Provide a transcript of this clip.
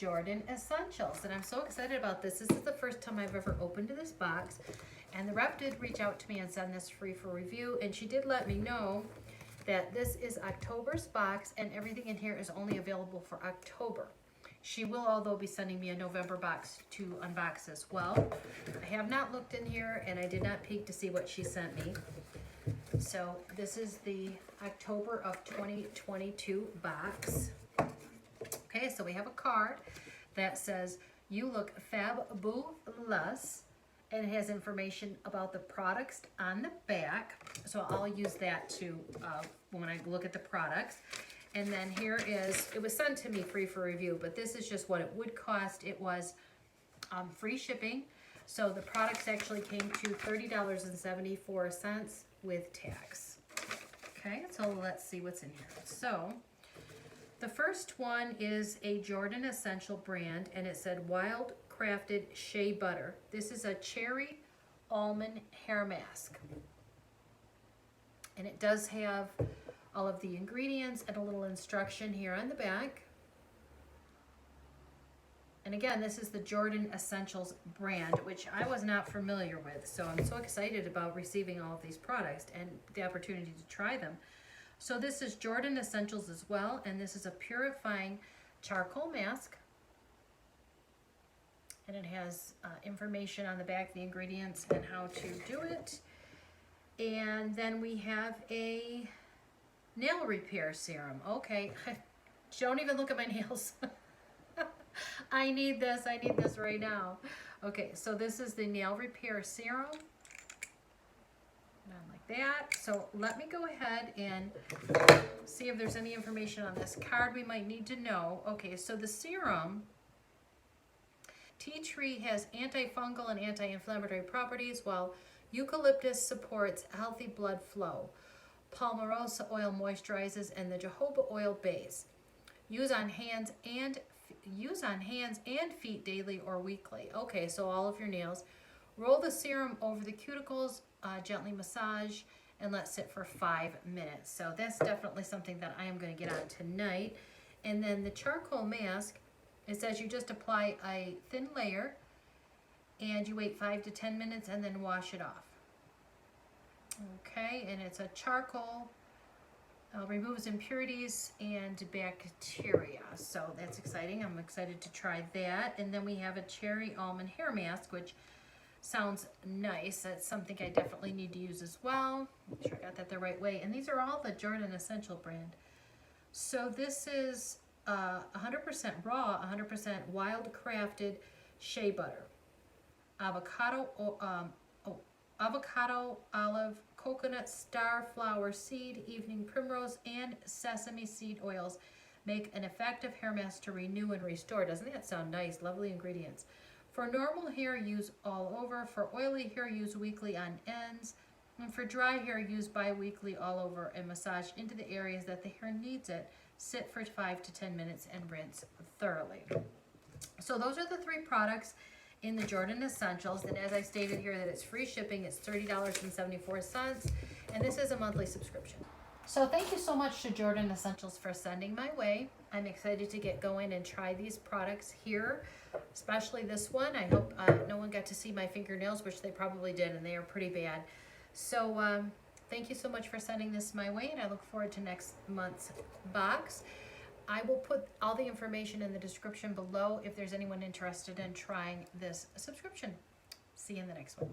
Jordan Essentials, and I'm so excited about this. This is the first time I've ever opened this box, and the rep did reach out to me and send this free for review, and she did let me know that this is October's box, and everything in here is only available for October. She will, although, be sending me a November box to unbox as well. I have not looked in here, and I did not peek to see what she sent me. So this is the October of 2022 box. Okay, so we have a card that says, "You look fabulous," and it has information about the products on the back. So I'll use that to when I look at the products. And then here is, it was sent to me free for review, but this is just what it would cost. It was free shipping. So the products actually came to $30.74 with tax. Okay, so let's see what's in here. So the first one is a Jordan Essential brand, and it said Wild Crafted Shea Butter. This is a cherry almond hair mask. And it does have all of the ingredients and a little instruction here on the back. And again, this is the Jordan Essentials brand, which I was not familiar with. So I'm so excited about receiving all of these products and the opportunity to try them. So this is Jordan Essentials as well, and this is a purifying charcoal mask. And it has information on the back, the ingredients, and how to do it. And then we have a nail repair serum. Okay, don't even look at my nails. I need this right now. Okay, so this is the nail repair serum. Not like that. So let me go ahead and see if there's any information on this card we might need to know. Okay, so the serum, tea tree has antifungal and anti-inflammatory properties, while eucalyptus supports healthy blood flow. Palmarosa oil moisturizes, and the jojoba oil bathes. Use on hands and feet daily or weekly. Okay, so all of your nails. Roll the serum over the cuticles, gently massage, and let sit for 5 minutes. So that's definitely something that I am going to get on tonight. And then the charcoal mask, it says you just apply a thin layer, and you wait 5 to 10 minutes, and then wash it off. Okay, and it's a charcoal, removes impurities and bacteria. So that's exciting. I'm excited to try that. And then we have a cherry almond hair mask, which sounds nice. That's something I definitely need to use as well. Make sure I got that the right way. And these are all the Jordan Essential brand. So this is 100% raw, 100% wild crafted shea butter. Avocado, olive, coconut, star flower seed, evening primrose, and sesame seed oils make an effective hair mask to renew and restore. Doesn't that sound nice? Lovely ingredients. For normal hair, use all over. For oily hair, use weekly on ends. And for dry hair, use bi-weekly all over and massage into the areas that the hair needs it. Sit for 5 to 10 minutes and rinse thoroughly. So those are the 3 products in the Jordan Essentials, and as I stated here that it's free shipping, it's $30.74, and this is a monthly subscription. So thank you so much to Jordan Essentials for sending my way. I'm excited to get going and try these products here, especially this one. I hope no one got to see my fingernails, which they probably did, and they are pretty bad. So thank you so much for sending this my way, and I look forward to next month's box. I will put all the information in the description below if there's anyone interested in trying this subscription. See you in the next one.